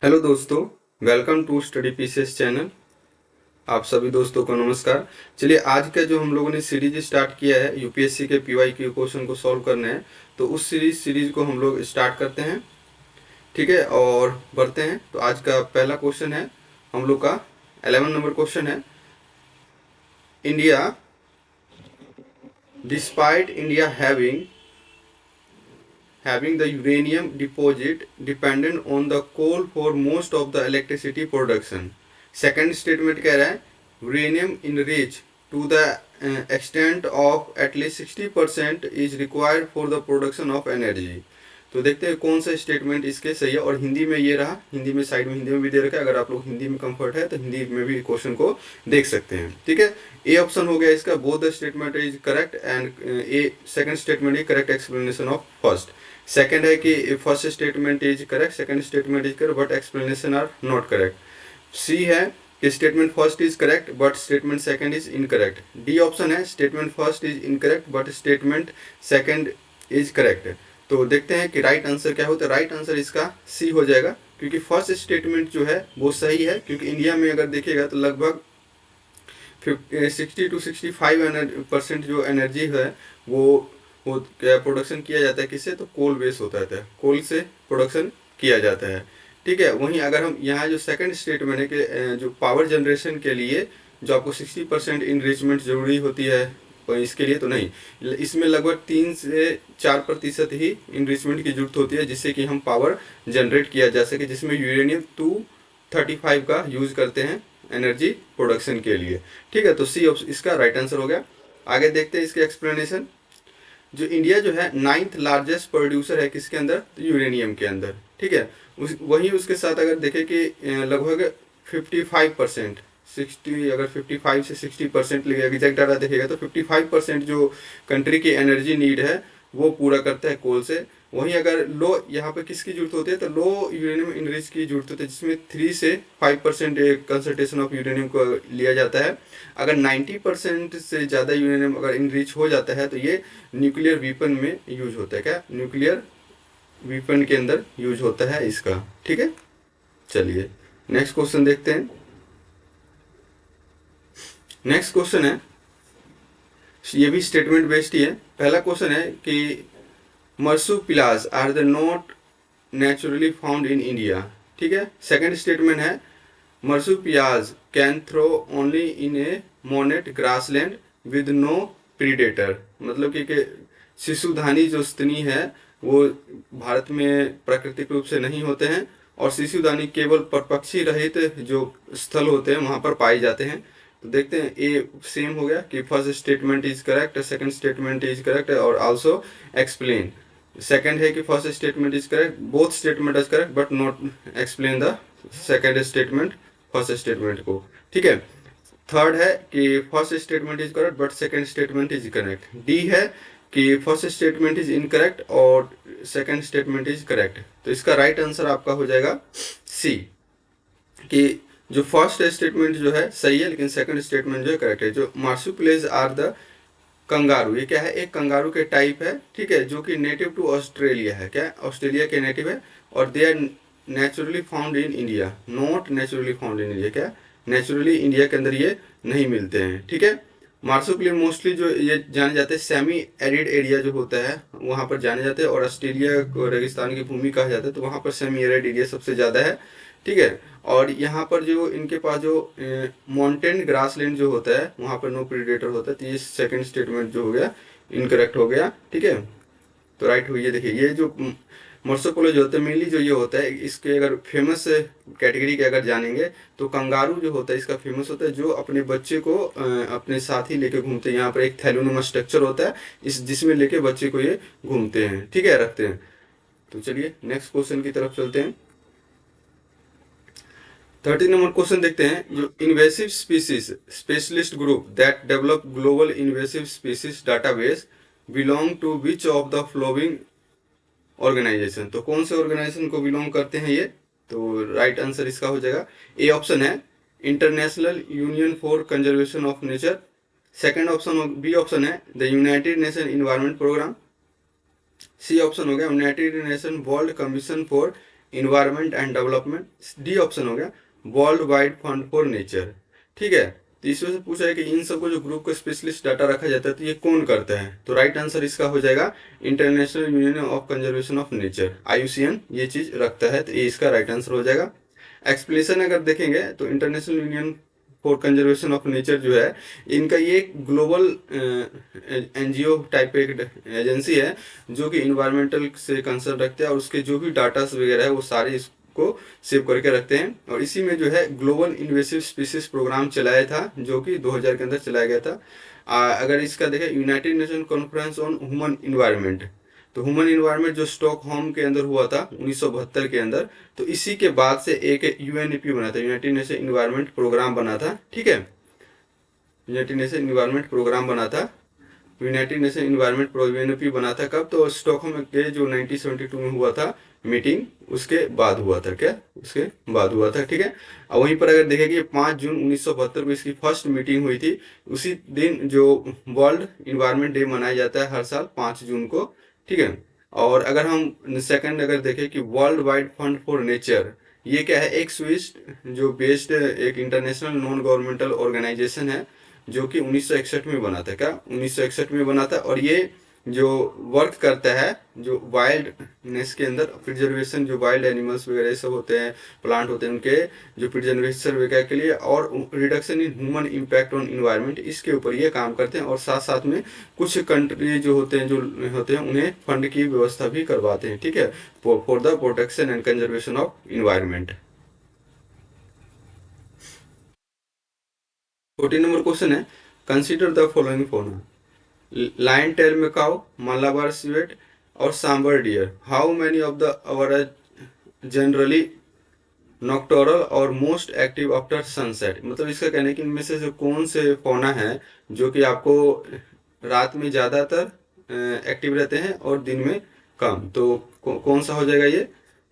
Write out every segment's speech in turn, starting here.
Hello दोस्तों, welcome to study pieces channel. आप सभी दोस्तों को नमस्कार। चलिए, आज का जो हम लोगों ने सीरीज स्टार्ट किया है यूपीएससी के पीवाई क्यू क्वेश्चन को सॉल्व करना है, तो उस सीरीज को हम लोग स्टार्ट करते हैं। ठीक है, और बढ़ते हैं। तो आज का पहला क्वेश्चन है हम लोग का 11 नंबर क्वेश्चन है। India, despite India having the uranium deposit dependent on the coal for most of the electricity production. Second statement कह रहा है uranium enriched to the extent of at least 60% is required for the production of energy. तो देखते हैं कौन सा statement इसके सही है। और हिंदी में ये रहा, हिंदी में साइड में हिंदी में भी दे रखा है। अगर आप लोग हिंदी में कंफर्ट है तो हिंदी में भी क्वेश्चन को देख सकते हैं। ठीक है, ए ऑप्शन हो गया इसका, both the statement is correct and A second statement is correct explanation of first. Second है कि first statement is correct, second statement is correct but explanation are not correct. C है कि statement first is correct but statement second is incorrect. D option है statement first is incorrect but statement second is correct. तो देखते हैं कि right answer क्या होता है। राइट आंसर इसका सी हो जाएगा, क्योंकि फर्स्ट स्टेटमेंट जो है वो सही है। क्योंकि इंडिया में अगर देखिएगा तो लगभग 60 to 65% जो एनर्जी है वो क्या प्रोडक्शन किया जाता है, किससे? तो कोल बेस होता है, कोल से प्रोडक्शन किया जाता है। ठीक है, वहीं अगर हम यहाँ जो सेकंड स्टेटमेंट है कि जो पावर जनरेशन के लिए जो आपको 60% इनरिचमेंट जरूरी होती है, इसके लिए तो नहीं, इसमें लगभग 3 से 4% ही इनरिचमेंट की जरूरत होती है जिससे कि हम पावर जनरेट किया जा सके, जिसमें यूरेनियम 235 का यूज करते हैं एनर्जी प्रोडक्शन के लिए। ठीक है, तो सी इसका राइट आंसर हो गया। आगे देखते हैं इसके एक्सप्लेनेशन। जो इंडिया जो है 9th लार्जेस्ट प्रोड्यूसर है किसके अंदर? तो यूरेनियम के अंदर। ठीक है, वहीं उसके साथ अगर देखें कि लगभग 55%, 60, अगर 55 से 60% लेगा, एग्जैक्ट डाटा देखेगा तो 55% जो कंट्री की एनर्जी नीड है वो पूरा करता है कोल से। वहीं अगर लो यहाँ पे किसकी जरूरत होती है? तो लो यूरेनियम इनरिच की जरूरत होती है, जिसमें 3 से 5% कंसंट्रेशन ऑफ यूरेनियम को लिया जाता है। अगर 90% से ज़्यादा यूरेनियम अगर इनरिच हो जाता है तो ये न्यूक्लियर वीपन में यूज होता है। क्या? न्यूक्लियर वीपन के अंदर यूज होता है इसका। ठीक है, चलिए नेक्स्ट क्वेश्चन देखते हैं। नेक्स्ट क्वेश्चन है, ये भी स्टेटमेंट बेस्ड ही है। पहला क्वेश्चन है कि marsupials are the not naturally found in India. ठीक है, सेकंड स्टेटमेंट है marsupials can thrive only in a montane grassland with no predator. मतलब कि शिशुधानी जो स्तनी है वो भारत में प्राकृतिक रूप से नहीं होते हैं, और शिशुधानी केवल परपक्षी रहित जो स्थल होते हैं वहां पर पाए जाते हैं। तो देखते हैं, ए सेम हो गया कि first statement is correct, second statement is correct और आल्सो एक्सप्लेन। सेकंड है कि first statement is correct, both statement is correct but not explain the second statement first statement को। ठीक है, थर्ड है कि first statement is correct but second statement is correct. D है कि फर्स्ट स्टेटमेंट इज इनकरेक्ट और second statement is correct. तो इसका राइट आंसर आपका हो जाएगा सी, कि जो फर्स्ट स्टेटमेंट जो है सही है लेकिन सेकंड स्टेटमेंट जो है करेक्ट है। जो मार्सुपिलेज आर द कंगारू, ये क्या है? एक कंगारू के टाइप है। ठीक है, जो कि नेटिव टू ऑस्ट्रेलिया है। क्या? ऑस्ट्रेलिया के नेटिव है, और they are naturally found in India, not naturally found in India. क्या? नेचुरली इंडिया के अंदर ये नहीं मिलते हैं। ठीक है, मार्सुपिलियन मोस्टली जो ये जाने जाते हैं सेमी एरिड एरिया जो होता है वहाँ पर जाने जाते हैं, और ऑस्ट्रेलिया को रेगिस्तान की भूमि कहा जाता है, तो वहाँ पर सेमी एरिड एरिया सबसे ज़्यादा है। ठीक है, और यहाँ पर जो इनके पास जो माउंटेन ग्रासलैंड जो होता है वहाँ पर नो प्रीडेटर होता है। तो ये सेकंड स्टेटमेंट जो हो गया इनकरेक्ट हो गया। ठीक है, तो राइट हुई। ये देखिए, ये जो मर्सोपोलो जो होता है मेनली जो ये होता है, इसके अगर फेमस कैटेगरी के अगर जानेंगे तो कंगारू जो होता है इसका फेमस होता है, जो अपने बच्चे को अपने साथ ही लेके घूमते हैं। यहाँ पर एक थैलोनुमा स्ट्रक्चर होता है इस जिसमें लेके बच्चे को ये घूमते हैं। ठीक है, रखते हैं। तो चलिए नेक्स्ट क्वेश्चन की तरफ चलते हैं। 13 नंबर क्वेश्चन देखते हैं। जो invasive species specialist group that develop global invasive species database belong to which of the following organisation. तो कौन से ऑर्गेनाइजेशन को बिलोंग करते हैं ये? तो राइट आंसर इसका हो जाएगा ए ऑप्शन है International Union for Conservation of Nature. Second option B option है the United Nation Environment Programme. C option हो गया United Nation World Commission for Environment and Development, D option हो गया World Wide Fund for Nature. ठीक है, तो इसमें से पूछा है कि इन सबको जो ग्रुप का स्पेशलिस्ट डाटा रखा जाता है तो ये कौन करता है, तो राइट आंसर इसका हो जाएगा international union of conservation of nature, IUCN ये चीज रखता है, तो ये इसका राइट आंसर हो जाएगा। एक्सप्लेनेशन अगर देखेंगे तो international Union for Conservation of nature जो है, इनका ये ग्लोबल NGO टाइप एक एजेंसी है जो कि इन्वायरमेंटल से कंसर्न रखते हैं और उसके जो भी डाटास वगैरह है वो सारे इसको सेव करके रखते हैं। और इसी में जो है ग्लोबल इन्वेसिव स्पीसीज प्रोग्राम चलाया था जो कि 2000 के अंदर चलाया गया था। अगर इसका देखें United nation conference on human environment, तो ह्यूमन इन्वायरमेंट जो स्टॉकहोम के अंदर हुआ था 1972 के अंदर, तो इसी के बाद से एक UNEP बना था, यूनाइटेड नेशन इन्वायरमेंट प्रोग्राम बना था। ठीक है, यूनाइटेड नेशन इन्वायरमेंट प्रोग्राम बना था, यूनाइटेड नेशन इन्वायरमेंट UNEP बना था कब, तो स्टॉकहोम के जो 1972 में हुआ था मीटिंग, उसके बाद हुआ था, क्या उसके बाद हुआ था। ठीक है, और वहीं पर अगर देखेंगे 5 जून 1972 को इसकी फर्स्ट मीटिंग हुई थी। उसी दिन जो वर्ल्ड इन्वायरमेंट डे मनाया जाता है हर साल 5 जून को। ठीक है, और अगर हम सेकंड अगर देखें कि world Wide Fund for nature, ये क्या है, एक स्विस जो बेस्ड एक इंटरनेशनल नॉन गवर्नमेंटल ऑर्गेनाइजेशन है जो कि 1961 में बना था, क्या 1961 में बना था। और ये जो वर्क करता है जो वाइल्डनेस के अंदर प्रिजर्वेशन, जो वाइल्ड एनिमल्स वगैरह सब होते हैं, प्लांट होते हैं, उनके जो प्रिजर्वेशन वगैरह के लिए और reduction in human impact on environment, इसके ऊपर ये काम करते हैं। और साथ साथ में कुछ कंट्री जो होते हैं उन्हें फंड की व्यवस्था भी करवाते हैं। ठीक है, for the protection and conservation of environment. 14 number question है, consider the following fauna, lion tail macaque, Malabar civet और sambar deer, how many of the are generally nocturnal और मोस्ट एक्टिव आफ्टर सनसेट। मतलब इसका कहना है कि इनमें से जो कौन से फौना है जो कि आपको रात में ज़्यादातर एक्टिव रहते हैं और दिन में कम, तो कौन सा हो जाएगा ये,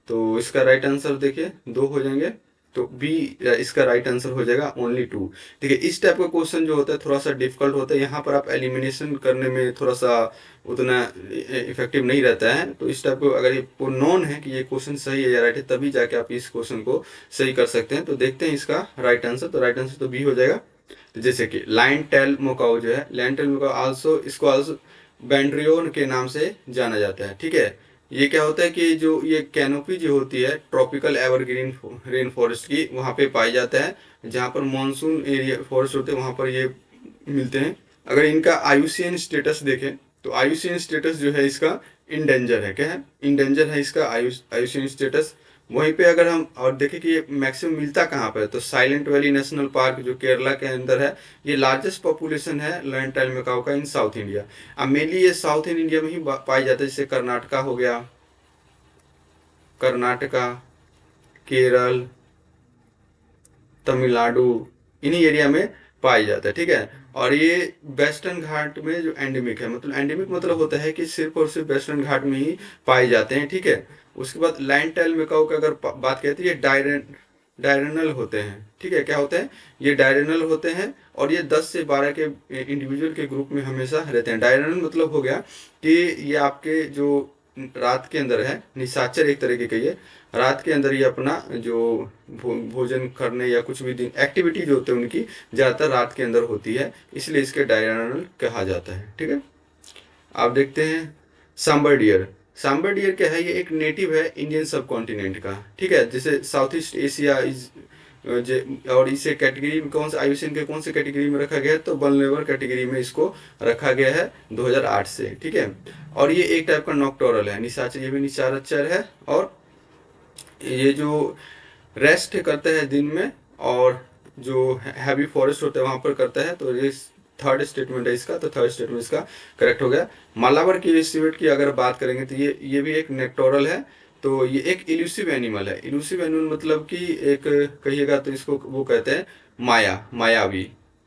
तो इसका राइट आंसर देखिए 2 हो जाएंगे, तो बी इसका राइट आंसर हो जाएगा ओनली 2। देखिए इस टाइप का क्वेश्चन जो होता है थोड़ा सा डिफिकल्ट होता है, यहाँ पर आप एलिमिनेशन करने में थोड़ा सा उतना इफेक्टिव नहीं रहता है। तो इस टाइप को अगर ये नॉन है कि ये क्वेश्चन सही है या राइट है, तभी जाके आप इस क्वेश्चन को सही कर सकते हैं। तो देखते हैं इसका राइट आंसर, तो राइट आंसर तो बी हो जाएगा। तो जैसे कि लाइन टेल मोकाओ जो है, लाइन टेल मोकाओ आल्सो, इसको आल्सो बैंड्रियोन के नाम से जाना जाता है। ठीक है, ये क्या होता है कि जो ये कैनोपी जो होती है ट्रॉपिकल एवरग्रीन रेन फॉरेस्ट की, वहाँ पे पाई जाता है, जहाँ पर मानसून एरिया फॉरेस्ट होते हैं वहाँ पर ये मिलते हैं। अगर इनका IUCN स्टेटस देखें तो IUCN स्टेटस जो है इसका इंडेंजर है, क्या है, इंडेंजर है इसका IUCN स्टेटस। वहीं पे अगर हम और देखें कि ये मैक्सिमम मिलता कहाँ पर है, तो साइलेंट वैली नेशनल पार्क जो केरला के अंदर है, ये लार्जेस्ट पॉपुलेशन है लाइन टेल मेकाओ का इन साउथ इंडिया। अब मेनली ये साउथ इन इंडिया में ही पाई जाता है, जैसे कर्नाटका हो गया, कर्नाटका, केरल, तमिलनाडु, इन्हीं एरिया में पाई जाता है। ठीक है, और ये वेस्टर्न घाट में जो एंडेमिक है, मतलब एंडेमिक मतलब होता है कि सिर्फ और सिर्फ वेस्टर्न घाट में ही पाए जाते हैं। ठीक है, उसके बाद लाइन टेल मेकाओ की अगर बात करें तो ये डायरेनल होते हैं। ठीक है, क्या होते हैं, ये डायरेनल होते हैं और ये 10 से 12 के इंडिविजुअल के ग्रुप में हमेशा रहते हैं। डायरेनल मतलब हो गया कि ये आपके जो रात के अंदर है, निशाचर एक तरीके का, ये रात के अंदर ये अपना जो भोजन करने या कुछ भी दिन एक्टिविटी जो होते हैं उनकी ज़्यादातर रात के अंदर होती है, इसलिए इसके डायरेनल कहा जाता है। ठीक है, आप देखते हैं सांबर डियर। सांबर डियर क्या है, ये एक नेटिव है इंडियन सब कॉन्टिनेंट का। ठीक है, जैसे साउथ ईस्ट एशिया इज और इसे कैटेगरी में कौन सा IUCN के कौन से कैटेगरी में रखा गया है, तो वल्नरेबल कैटेगरी में इसको रखा गया है 2008 से। ठीक है, और ये एक टाइप का नॉक्टोरल है, निशाचर, ये भी निशाचर है, और ये जो रेस्ट करता है दिन में और जो हैवी फॉरेस्ट होता है वहां पर करता है। तो ये थर्ड स्टेटमेंट है इसका, तो थर्ड स्टेटमेंट इसका करेक्ट हो गया। मालाबार की सिवेट की अगर बात करेंगे तो ये भी एक नेक्टोरल है, तो ये एक इल्यूसिव एनिमल है। इल्यूसिव एनिमल मतलब कि एक कहिएगा तो इसको वो कहते हैं मायावी,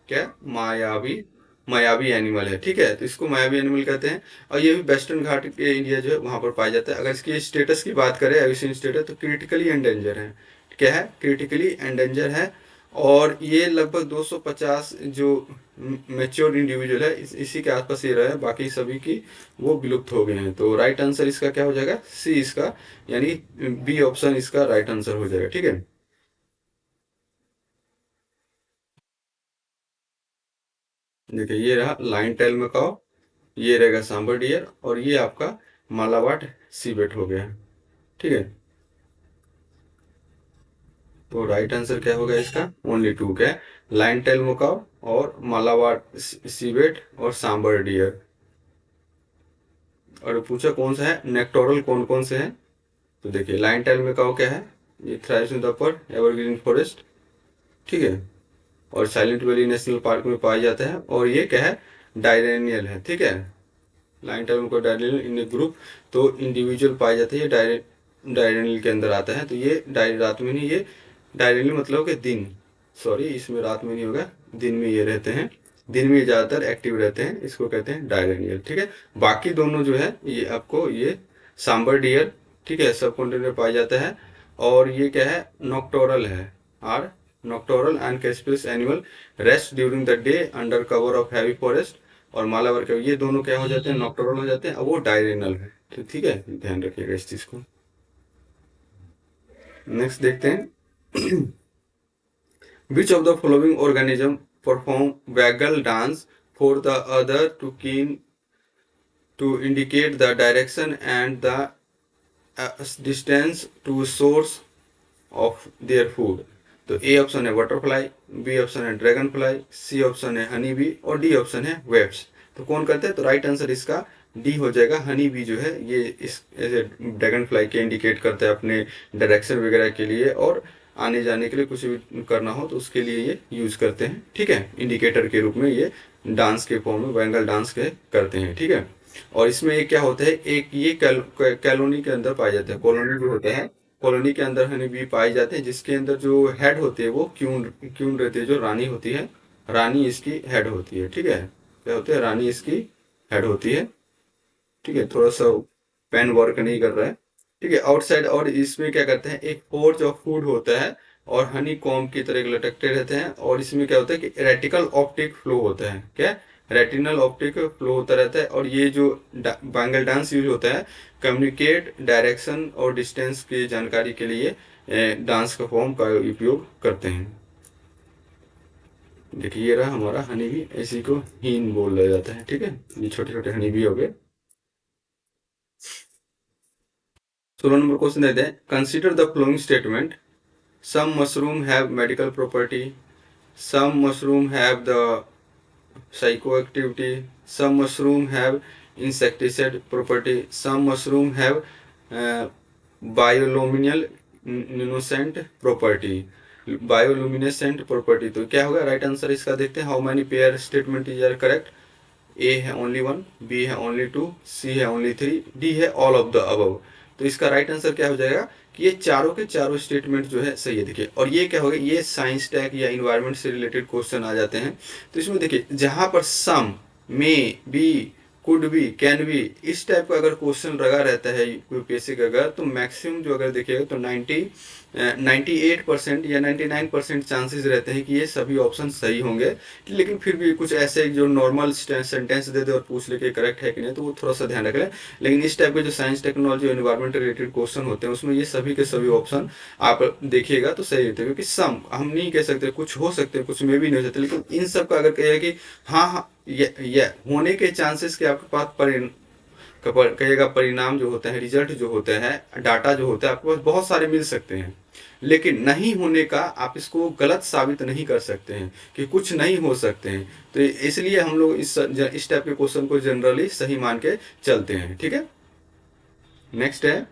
क्या मायावी, मायावी एनिमल है। ठीक है, तो इसको मायावी एनिमल कहते हैं, और ये भी वेस्टर्न घाट के इंडिया जो है वहां पर पाया जाता है। अगर इसके स्टेटस की बात करें IUCN स्टेटस, तो क्रिटिकली एंडेंजर है। क्या है, क्रिटिकली एंडेंजर है, और ये लगभग 250 जो मेच्योर इंडिविजुअल है इसी के आसपास ये रहे, बाकी सभी की वो विलुप्त हो गए हैं। तो राइट आंसर इसका क्या हो जाएगा, सी इसका, यानी बी ऑप्शन इसका राइट आंसर हो जाएगा। ठीक है, देखिए ये रहा लाइन टेल मैकाओ, ये रहेगा सांबर डियर, और ये आपका मालाबार सीबेट हो गया। ठीक है, तो राइट आंसर क्या होगा इसका, ओनली टू क्या, लाइन टेल मैकाओ और मालाबार सीबेट और सांबर डियर। और पूछा कौन सा है, नेक्टोरल कौन कौन से हैं। तो देखिए लाइन टेल मैकाओ क्या है, ये thrives in the upper evergreen forest. ठीक है, और साइलेंट वैली नेशनल पार्क में पाया जाता है, और ये क्या है, डायरेनियल है। ठीक है, लाइन टेल मैकाओ डायरेनियल इन ग्रुप, तो इंडिविजुअल पाए जाते हैं, ये डायरेनियल के अंदर आता है। तो ये रात में नहीं, ये डायरेनियल मतलब कि दिन, सॉरी इसमें रात में नहीं होगा, दिन में ये रहते हैं, दिन में ज़्यादातर एक्टिव रहते हैं, इसको कहते हैं डायरेनियल। ठीक है, बाकी दोनों जो है ये आपको ये सांबर डियर, ठीक है, सब कॉन्टिनेंट में पाया जाता है। और ये क्या है, नॉक्टोरल है, are nocturnal and cautious animal rest during the day under cover of heavy forest. और मालाबार के ये दोनों क्या हो जाते हैं, नॉक्टोरल हो जाते हैं, अब वो डायरेनल है। तो ठीक है, ध्यान रखिएगा इस चीज को। नेक्स्ट देखते हैं, which of the following organism perform waggle dance for the other to kin to indicate the direction and the distance to source of their food। तो ए ऑप्शन है बटरफ्लाई, बी ऑप्शन है ड्रैगन फ्लाई, सी ऑप्शन है honey bee, और D option है webs. तो कौन करते हैं, तो राइट आंसर इसका डी हो जाएगा। हनी बी जो है ये इस ऐसे ड्रैगन फ्लाई के इंडिकेट करता है अपने डायरेक्शन वगैरह के लिए, और आने जाने के लिए कुछ भी करना हो तो उसके लिए ये यूज करते हैं। ठीक है, इंडिकेटर के रूप में ये डांस के फॉर्म में बैंगल डांस के करते हैं। ठीक है, और इसमें ये क्या होता है, एक ये कॉलोनी के अंदर पाए जाते हैं, कॉलोनी जो होते हैं, कॉलोनी के अंदर हनी बी पाए जाते हैं, जिसके अंदर जो हेड होती है वो क्यून क्यून रहती है, जो रानी होती है, रानी इसकी हेड होती है। ठीक है, क्या होती है, रानी इसकी हेड होती है। ठीक है, थोड़ा सा पेन वर्क नहीं कर रहा है। ठीक है, आउटसाइड, और इसमें क्या करते हैं, एक पोर्च ऑफ फूड होता है, और हनी कॉम्ब की तरह लटकते रहते हैं, और इसमें क्या होता है कि रेटिकल ऑप्टिक फ्लो होता है, क्या, रेटिनल ऑप्टिक फ्लो होता रहता है। और ये जो बैंगल डांस यूज होता है, कम्युनिकेट डायरेक्शन और डिस्टेंस की जानकारी के लिए डांस का फॉर्म का उपयोग करते हैं। देखिए ये रहा हमारा हनी भी, इसी को हीन बोला जाता है। ठीक है, ये छोटे छोटे हनी भी हो गए। 16 नंबर क्वेश्चन देते हैं, consider the following statement, some mushroom have medical property, some mushroom have the psychoactivity, some mushroom have insecticide property, some mushroom have bioluminescent property, bioluminescent property. तो क्या होगा राइट आंसर इसका, देखते हैं, how many pair statement is are correct. A है only one, B है only two, C है only three, D है ऑल ऑफ द अबव। तो इसका राइट आंसर क्या हो जाएगा कि ये चारों के चारों स्टेटमेंट जो है सही है। देखिए, और ये क्या होगा, ये साइंस टैग या इन्वायरमेंट से रिलेटेड क्वेश्चन आ जाते हैं। तो इसमें देखिए जहां पर some, may be, could be, can be, इस टाइप का अगर क्वेश्चन लगा रहता है यूपीएससी का, अगर तो मैक्सिमम जो अगर देखिएगा तो 98% या 99% चांसेस रहते हैं कि ये सभी ऑप्शन सही होंगे। लेकिन फिर भी कुछ ऐसे जो नॉर्मल सेंटेंस दे दे और पूछ ले कि करेक्ट है कि नहीं, तो वो थोड़ा सा ध्यान रख लें। लेकिन इस टाइप के जो साइंस टेक्नोलॉजी और इन्वायरमेंट रिलेटेड क्वेश्चन होते हैं उसमें ये सभी के सभी ऑप्शन आप देखिएगा तो सही होते हैं, क्योंकि सम हम नहीं कह सकते, कुछ हो सकते हैं, कुछ में भी नहीं हो सकते। लेकिन इन सब का अगर कहिए कि हाँ हाँ ये होने के चांसेस के आपके पास कहिएगा परिणाम जो होता है, रिजल्ट जो होते हैं, डाटा जो होता है आपके पास बहुत सारे मिल सकते हैं, लेकिन नहीं होने का आप इसको गलत साबित नहीं कर सकते हैं कि कुछ नहीं हो सकते हैं। तो इसलिए हम लोग इस टाइप के क्वेश्चन को जनरली सही मान के चलते हैं। ठीक है, नेक्स्ट है,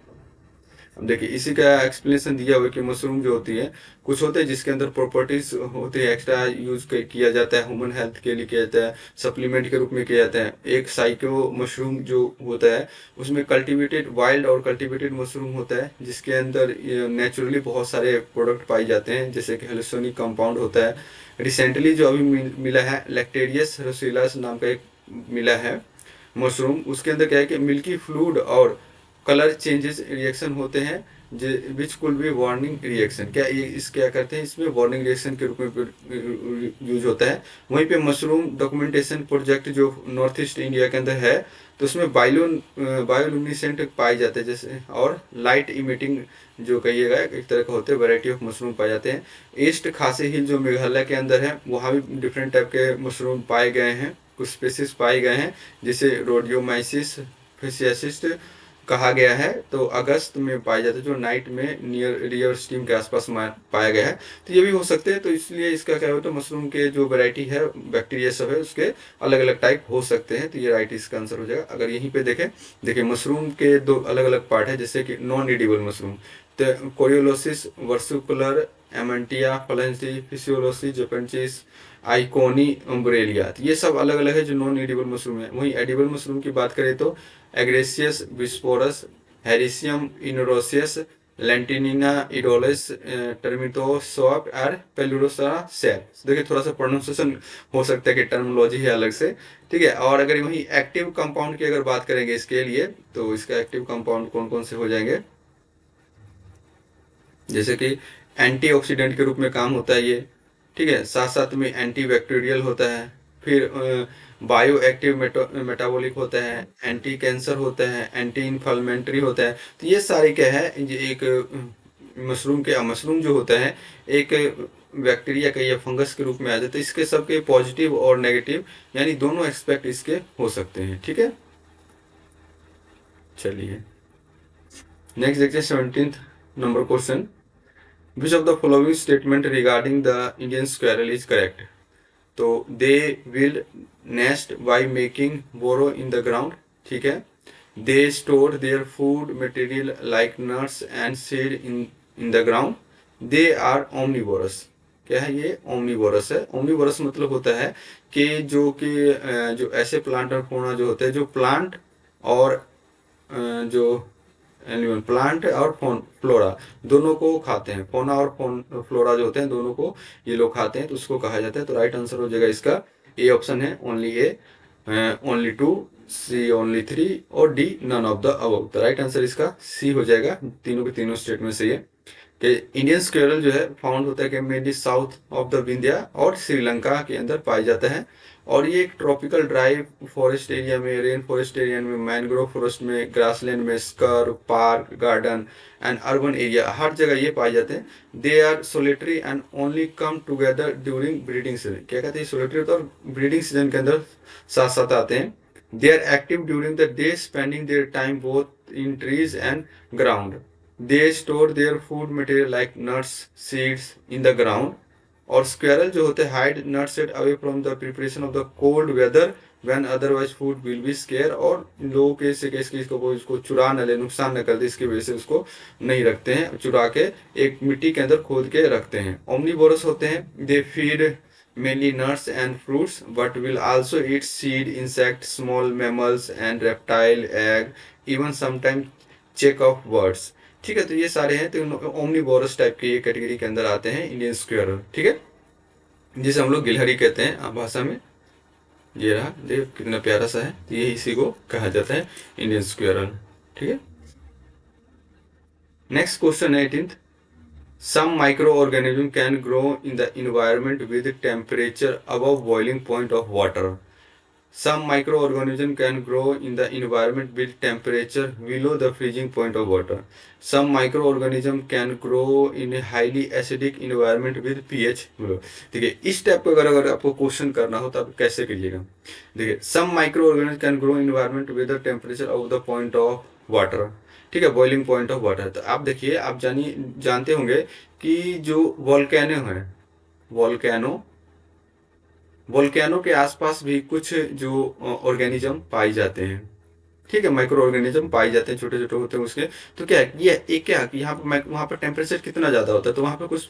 अब देखिए इसी का एक्सप्लेनेशन दिया हुआ है कि मशरूम जो होती है, कुछ होते हैं जिसके अंदर प्रॉपर्टीज होती है, एक्स्ट्रा यूज किया जाता है, ह्यूमन हेल्थ के लिए किया जाता है, सप्लीमेंट के रूप में किया जाता है। एक साइको मशरूम जो होता है उसमें कल्टीवेटेड वाइल्ड और कल्टीवेटेड मशरूम होता है, जिसके अंदर नेचुरली बहुत सारे प्रोडक्ट पाए जाते हैं, जैसे कि हेलोसोनिक कंपाउंड होता है। रिसेंटली जो अभी मिला है लैक्टेरियस रोसिलास नाम का एक मिला है मशरूम, उसके अंदर क्या है कि मिल्की फ्लूड और कलर चेंजेस रिएक्शन होते हैं which could be warning reaction, क्या ये इस क्या करते हैं, इसमें वार्निंग रिएक्शन के रूप में यूज होता है। वहीं पे मशरूम डॉक्यूमेंटेशन प्रोजेक्ट जो नॉर्थ ईस्ट इंडिया के अंदर है, तो उसमें बायोलुमिनेसेंट पाए जाते हैं, जैसे और लाइट इमिटिंग जो कहिएगा एक तरह का होते हैं, वैरायटी ऑफ मशरूम पाए जाते हैं। ईस्ट खासी हिल जो मेघालय के अंदर है, वहाँ भी डिफरेंट टाइप के मशरूम पाए गए हैं, कुछ स्पेसिस पाए गए हैं, जिसे रोडियोमाइसिस फिशियासिस्ट कहा गया है। तो अगस्त में पाया जाता है, जो नाइट में नियर रिवर स्ट्रीम के आसपास पाया गया है। तो ये भी हो सकते हैं, तो इसलिए इसका क्या होता है, मशरूम के जो वैरायटी है, बैक्टीरिया सब है, उसके अलग अलग टाइप हो सकते हैं। तो ये राइट इसका आंसर हो जाएगा। अगर यहीं पे देखें, देखिए मशरूम के दो अलग अलग पार्ट है, जैसे कि नॉन एडिबल मशरूम, तो कोरियोलोसिस वर्सिकुलर, एमेंटिया फलेंसी, फिसियोलोसिस जेपेंचिस, आइकोनी, अम्ब्रेलिया, तो ये सब अलग अलग है जो नॉन एडिबल मशरूम है। वहीं एडिबल मशरूम की बात करें तो एग्रेसियस बिस्पोरस, हेरिसियम इनोरोसियस, लैंटिनिना इडोलिस, टर्मिटोसोप और पेलुरोसा सेप। देखिए थोड़ा सा प्रोनाउंसिएशन हो सकता है कि टर्मिनोलॉजी है अलग से, ठीक है। और अगर वहीं एक्टिव कंपाउंड की अगर बात करेंगे इसके लिए, तो इसका एक्टिव कंपाउंड कौन कौन से हो जाएंगे, जैसे कि एंटीऑक्सीडेंट के रूप में काम होता है ये, ठीक है। साथ साथ में एंटीबैक्टीरियल होता है, फिर बायो एक्टिव मेटाबॉलिक होता है, एंटी कैंसर होता है, एंटी इन्फ्लेमेटरी होता है। तो ये सारे क्या है, ये एक मशरूम जो होता है एक बैक्टीरिया का या फंगस के रूप में आ जाता है। इसके सबके पॉजिटिव और नेगेटिव यानी दोनों एक्सपेक्ट इसके हो सकते हैं, ठीक है। चलिए नेक्स्ट देखते हैं 17th number question. Which of the following statement regarding the Indian squirrel is correct? तो they will nest by making burrow in the ground, ठीक है। They store their food material like nuts and seed in the ground. They are omnivorous. क्या है ये, omnivorous है। omnivorous मतलब होता है कि जो ऐसे प्लांट और फौना जो होते हैं, जो प्लांट और जो एनिमल, प्लांट और फ्लोरा दोनों को खाते हैं। फोना और फ्लोरा जो होते हैं दोनों को ये लोग खाते हैं, तो उसको कहा जाता है। तो राइट आंसर हो जाएगा इसका ए ऑप्शन है, only A, only two, C only three, और D none of the above. तो राइट आंसर इसका सी हो जाएगा, तीनों के तीनों स्टेट में से ये कि इंडियन स्क्वेरल जो है फाउंड होता है कि mainly south of the Vindhya और श्रीलंका के अंदर पाया जाता है। और ये एक ट्रॉपिकल ड्राई फॉरेस्ट एरिया में, रेन फॉरेस्ट एरिया में, मैंग्रोव फॉरेस्ट में, ग्रासलैंड में, scrub, park, garden and urban area, हर जगह ये पाए जाते हैं। They are solitary and only come together during breeding season. क्या कहते हैं, सोलिटरी होता है और ब्रीडिंग सीजन के अंदर साथ साथ आते हैं। They are active during the day, spending their time both in trees and ground. They store their food material like nuts seeds in the ground. और स्क्वेरल जो होते हैं hide nuts at away from the preparation of the cold weather when otherwise food will be scare. और लोगों के से इसको इसको चुरा न ले, नुकसान न कर दे, इसकी वजह से उसको नहीं रखते हैं, चुरा के एक मिट्टी के अंदर खोद के रखते हैं। ओमनीवोरस होते हैं, they feed mainly nuts and fruits but will also eat seed, insect, small mammals and reptile, egg, even sometimes check of birds, ठीक है। तो ये सारे हैं, तो ओमनीवोरस टाइप के ये कैटेगरी के अंदर आते हैं इंडियन स्क्वेरल, ठीक है, जिसे हम लोग गिलहरी कहते हैं आप भाषा में। ये रहा, देख कितना प्यारा सा है, तो ये इसी को कहा जाता है इंडियन स्क्वेरल, ठीक है। नेक्स्ट क्वेश्चन है 18th। Some microorganisms can grow in the environment with temperature above boiling point of water. Some microorganisms can grow in the environment with temperature below the freezing point of water. Some microorganisms can grow in a highly acidic environment with pH below. देखिए इस type का अगर आपको question करना हो तो आप कैसे करिएगा। देखिए some microorganisms can grow in environment with the temperature of the point of water, ठीक है, बॉइलिंग पॉइंट ऑफ वाटर। तो आप देखिए, आप जानते होंगे कि जो वोल्केनो है, वोल्केनो के आसपास भी कुछ जो ऑर्गेनिज्म पाए जाते हैं, ठीक है, माइक्रो ऑर्गेनिज्म पाए जाते हैं, छोटे छोटे होते हैं उसके। तो क्या है ये एक क्या कि यहाँ पर वहाँ पर टेम्परेचर कितना ज़्यादा होता है, तो वहाँ पर कुछ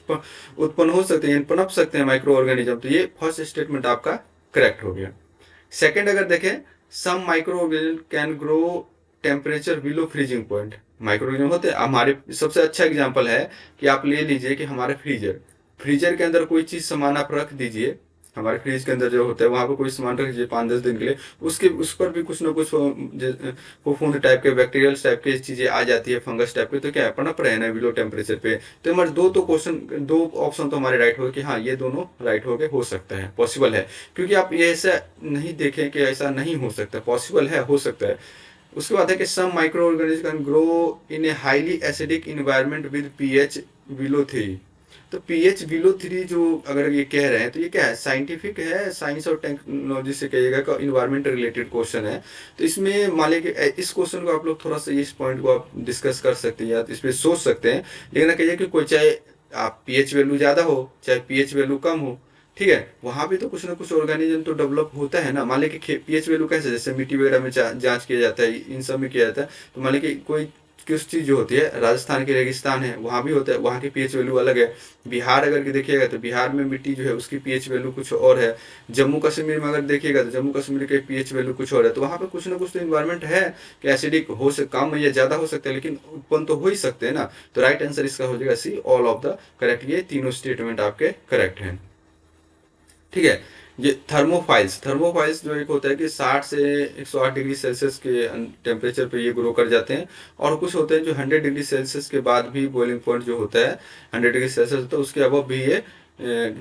उत्पन्न हो सकते हैं, पनप सकते हैं माइक्रो ऑर्गेनिज्म। तो ये फर्स्ट स्टेटमेंट आपका करेक्ट हो गया। सेकेंड अगर देखें, some micro organism can grow temperature below freezing point. Micro organism होते हैं, हमारे सबसे अच्छा एग्जांपल है कि आप ले लीजिए कि हमारे फ्रीजर के अंदर कोई चीज़ सामान आप रख दीजिए, हमारे फ्रिज के अंदर जो होता है, वहां पर कोई सामान रख दीजिए 5-10 दिन के लिए, उसके उस पर भी कुछ ना कुछ फफूंद टाइप के, बैक्टीरियल टाइप के चीजें आ जाती है, फंगस टाइप के, तो क्या है, पनप रहे हैं ना बिलो टेम्परेचर पे। तो हमारे दो ऑप्शन तो हमारे राइट हो गए कि हाँ ये दोनों राइट हो गए, हो सकता है, पॉसिबल है। क्योंकि आप ये ऐसा नहीं देखें कि ऐसा नहीं हो सकता, पॉसिबल है, हो सकता है। उसके बाद है कि some micro organism can grow in a highly acidic environment with pH below 3। तो पीएच बिलो 3 जो अगर ये कह रहे हैं, तो ये क्या है, साइंटिफिक है, साइंस और टेक्नोलॉजी से कहिएगा का इन्वायरमेंट रिलेटेड क्वेश्चन है। तो इसमें मान लीजिए कि इस क्वेश्चन को आप लोग थोड़ा सा इस पॉइंट को आप डिस्कस कर सकते हैं या इस पर सोच सकते हैं। लेकिन ना कहिए कि कोई चाहे आप पीएच वैल्यू ज्यादा हो चाहे पीएच वैल्यू कम हो, ठीक है, वहां भी तो कुछ ना कुछ ऑर्गेनिज्म तो डेवलप होता है ना। मान लीजिए कि पीएच वैल्यू कैसे, जैसे मिट्टी वगैरह में जांच किया जाता है, इन सब में किया जाता है। तो मान लीजिए कि कोई कुछ चीज जो होती है, राजस्थान के रेगिस्तान है वहां भी होता है, वहां की पीएच वैल्यू अलग है। बिहार अगर के देखिएगा तो बिहार में मिट्टी जो है उसकी पीएच वैल्यू कुछ और है। जम्मू कश्मीर में अगर देखिएगा तो जम्मू कश्मीर के पीएच वैल्यू कुछ और है। तो वहां पे कुछ ना कुछ तो इन्वायरमेंट है कि एसिडिक हो सकता, कम या ज्यादा हो सकता है, लेकिन उत्पन्न तो हो ही सकते हैं ना। तो राइट आंसर इसका हो जाएगा सी, ऑल ऑफ द करेक्ट। ये तीनों स्टेटमेंट आपके करेक्ट हैं, ठीक है। ये थर्मोफाइल्स, थर्मोफाइल्स जो एक होता है कि 60 से 108 डिग्री सेल्सियस के टेम्परेचर पे ये ग्रो कर जाते हैं। और कुछ होते हैं जो 100 डिग्री सेल्सियस के बाद भी बॉइलिंग पॉइंट जो होता है 100 डिग्री सेल्सियस, तो उसके अबव भी ये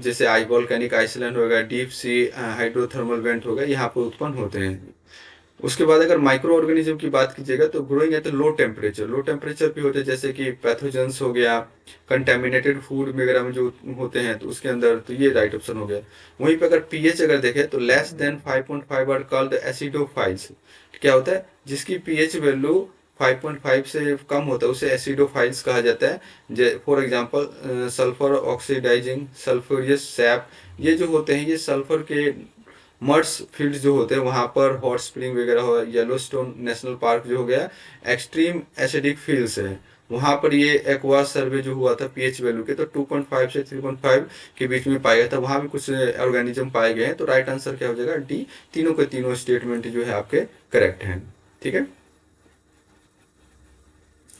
जैसे आई वॉल्केनिक आइसलैंड होगा, डीप सी हाइड्रोथर्मल वेंट होगा, यहाँ पर उत्पन्न होते हैं। उसके बाद अगर माइक्रो ऑर्गेनिज्म की बात कीजिएगा तो growing at low temperature, low temperature पे होते हैं, जैसे कि पैथोजेंस हो गया, कंटेमिनेटेड फूड वगैरह में जो होते हैं तो उसके अंदर, तो ये राइट ऑप्शन हो गया। वहीं पे अगर पीएच अगर देखें तो less than 5.5 are called acidophiles. क्या होता है, जिसकी पीएच वैल्यू 5.5 से कम होता है उसे एसिडोफाइल्स कहा जाता है। फॉर एग्जांपल सल्फर ऑक्सीडाइजिंग सल्फ्यूरियस सैप, ये जो होते हैं ये सल्फर के मर्स फील्ड जो होते हैं वहां पर, हॉट स्प्रिंग वगैरह हो, येलोस्टोन नेशनल पार्क जो हो गया, एक्सट्रीम एसिडिक फील्ड्स है, वहां पर ये एक्वा सर्वे जो हुआ था पीएच वैल्यू के, तो 2.5 से 3.5 के बीच में पाया गया था, वहां भी कुछ ऑर्गेनिज्म पाए गए हैं। तो राइट आंसर क्या हो जाएगा, डी। तीनों के तीनों स्टेटमेंट जो है आपके करेक्ट हैं, ठीक है।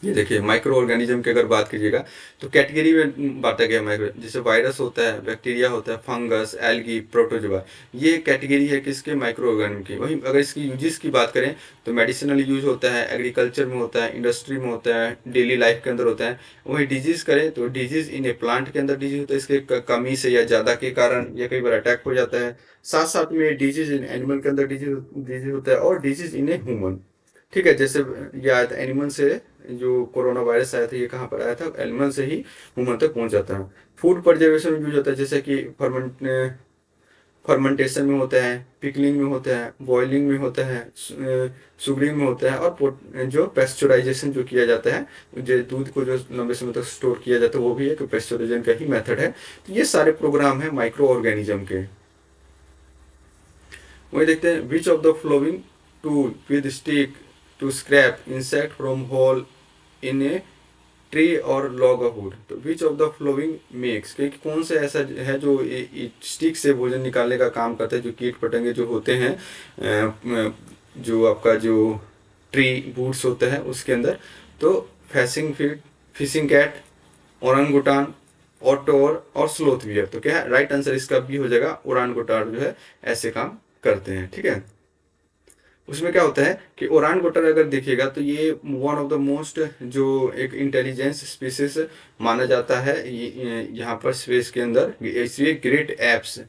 ये देखिए माइक्रो ऑर्गेनिज्म की अगर बात कीजिएगा तो कैटेगरी में बांटा गया माइक्रो, जैसे वायरस होता है, बैक्टीरिया होता है, फंगस, एल्गी, प्रोटोजोआ, ये कैटेगरी है किसके, माइक्रो ऑर्गेनिज्म की। वहीं अगर इसकी यूजेस की बात करें तो मेडिसिनल यूज होता है, एग्रीकल्चर में होता है, इंडस्ट्री में होता है, डेली लाइफ के अंदर होता है। वहीं डिजीज करें तो डिजीज इन ए प्लांट के अंदर डिजीज होता है, इसके कमी से या ज्यादा के कारण या कई बार अटैक हो जाता है। साथ साथ में डिजीज इन एनिमल के अंदर डिजीज डिजीज होता है, और डिजीज इन ए ह्यूमन, ठीक है। जैसे ये आया था एनिमल से, जो कोरोना वायरस आया था ये कहाँ पर आया था, एनिमल से ही ह्यूमन तक पहुंच जाता है। फूड प्रिजर्वेशन में यूज होता है, जैसे कि फर्मेंटेशन में होता है, पिकलिंग में होता है, बॉइलिंग में होता है, सुगरिंग में होता है, और जो पेस्चराइजेशन जो किया जाता है, जो दूध को जो लंबे समय तक स्टोर किया जाता है वो भी एक पेस्चराइजेशन का ही मेथड है। तो ये सारे प्रोग्राम है माइक्रो ऑर्गेनिज्म के। वही देखते हैं, which of the following tool with stick to scrap insect from hole in a tree और लॉग ऑफ वुड। तो which of the following makes, क्योंकि कौन सा ऐसा है जो स्टिक से भोजन निकालने का काम करता है, जो कीट पतंगे जो होते हैं, जो आपका जो ट्री वुड्स होता है उसके अंदर। तो फैसिंग फीड, फिशिंग कैट, ओरंगुटान, ऑटोर और स्लोथ बियर। तो क्या है, राइट आंसर इसका बी हो जाएगा, ओरानगुटान जो है ऐसे काम करते हैं, ठीक है। उसमें क्या होता है कि ओरान ओटर अगर देखिएगा तो ये वन ऑफ द मोस्ट जो एक इंटेलिजेंस स्पीसीज माना जाता है यहाँ पर स्पेस के अंदर, इसलिए ग्रेट एप्स,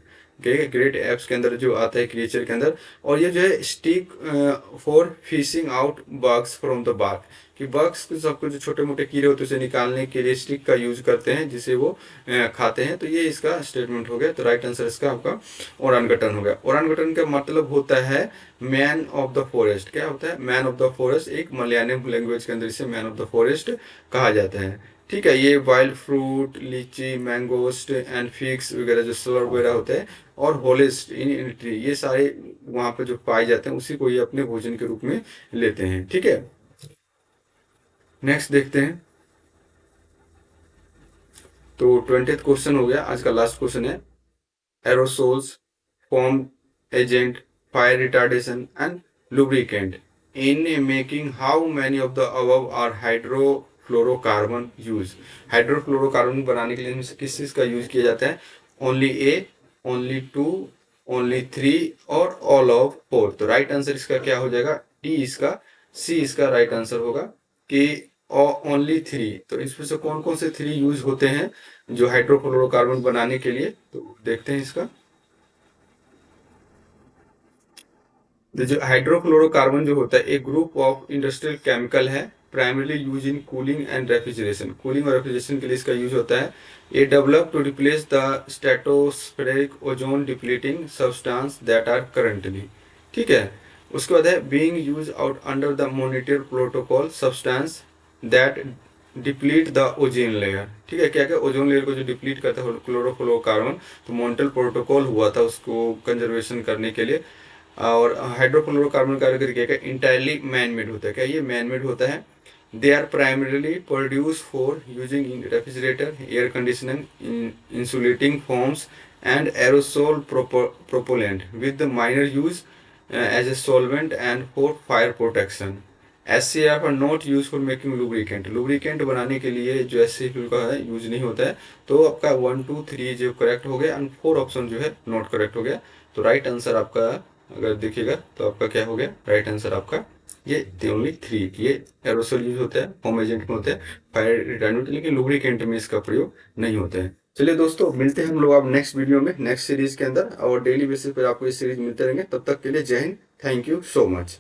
ग्रेट एप्स के अंदर जो आता है क्रिएचर के अंदर। और ये जो है stick for fishing out bugs from the bark, कि बग्स सबको जो छोटे मोटे कीड़े होते हैं उसे निकालने के लिए स्टिक का यूज करते हैं, जिसे वो खाते हैं। तो ये इसका स्टेटमेंट हो गया। तो राइट आंसर इसका आपका ओरानगटन हो गया। ओरानगटन का मतलब होता है मैन ऑफ द फॉरेस्ट। क्या होता है, मैन ऑफ द फॉरेस्ट, एक मलयालम लैंग्वेज के अंदर इसे मैन ऑफ द फॉरेस्ट कहा जाता है, ठीक है। ये वाइल्ड फ्रूट, लीची, मैंगोस्ट एंड फिग्स वगैरह जो स्लर वगैरह होते हैं, और होलिस्ट इन ट्री, ये सारे वहां पर जो पाए जाते हैं उसी को ये अपने भोजन के रूप में लेते हैं, ठीक है। नेक्स्ट देखते हैं। तो 20th क्वेश्चन हो गया, आज का लास्ट क्वेश्चन है, aerosols, foam agent, fire retardation and lubricant. In making how many of the above are hydrofluorocarbon use? Hydrofluorocarbon बनाने के लिए इनमें से किस चीज का यूज किया जाता है, only A, only two, only 3 और ऑल ऑफ 4। तो राइट आंसर इसका क्या हो जाएगा, डी इसका, सी इसका राइट आंसर होगा कि ओनली 3। तो इसमें से कौन कौन से 3 यूज होते हैं जो हाइड्रोफ्लोरोकार्बन बनाने के लिए, तो देखते हैं इसका। तो जो हाइड्रोफ्लोरोकार्बन जो होता है एक ग्रुप ऑफ इंडस्ट्रियल केमिकल है, primarily use in cooling and refrigeration. Cooling और रेफ्रिजरेशन के लिए इसका यूज होता है। ये develop to replace the stratospheric ozone depleting substance that are currently, ठीक है। उसके बाद है being use out under the monitor protocol substance that deplete the ozone layer, ठीक है। क्या क्या ओजोन लेयर को जो डिप्लीट करता है क्लोरोफ्लोरोकार्बन, तो मॉनिटर प्रोटोकॉल हुआ था उसको कंजर्वेशन करने के लिए। और हाइड्रोफ्लोरोकार्बन का अगर क्या इंटायरली मैन मेड होता है, क्या ये मैन मेड होता है। They are primarily produce for using in refrigerator, air conditioning, insulating foams and aerosol propellant with minor use as a solvent and for fire protection. SCF are not use for making lubricant. Lubricant बनाने के लिए जो SCF का है use नहीं होता है। तो आपका 1 2 3 जो करेक्ट हो गया एंड 4 ऑप्शन जो है नॉट करेक्ट हो गया। तो राइट आंसर आपका अगर देखिएगा तो आपका क्या हो गया, राइट आंसर आपका ये ओनली 3। ये एरोसोल यूज होता है, फोम एजेंट में होता है, फायर रिटार्डेंट, लेकिन लुब्रिकेंट में इसका प्रयोग नहीं होता है। चलिए दोस्तों, मिलते हैं हम लोग अब नेक्स्ट वीडियो में, नेक्स्ट सीरीज के अंदर, और डेली बेसिस पर आपको ये सीरीज मिलते रहेंगे। तब तक के लिए जय Hind, thank you so much.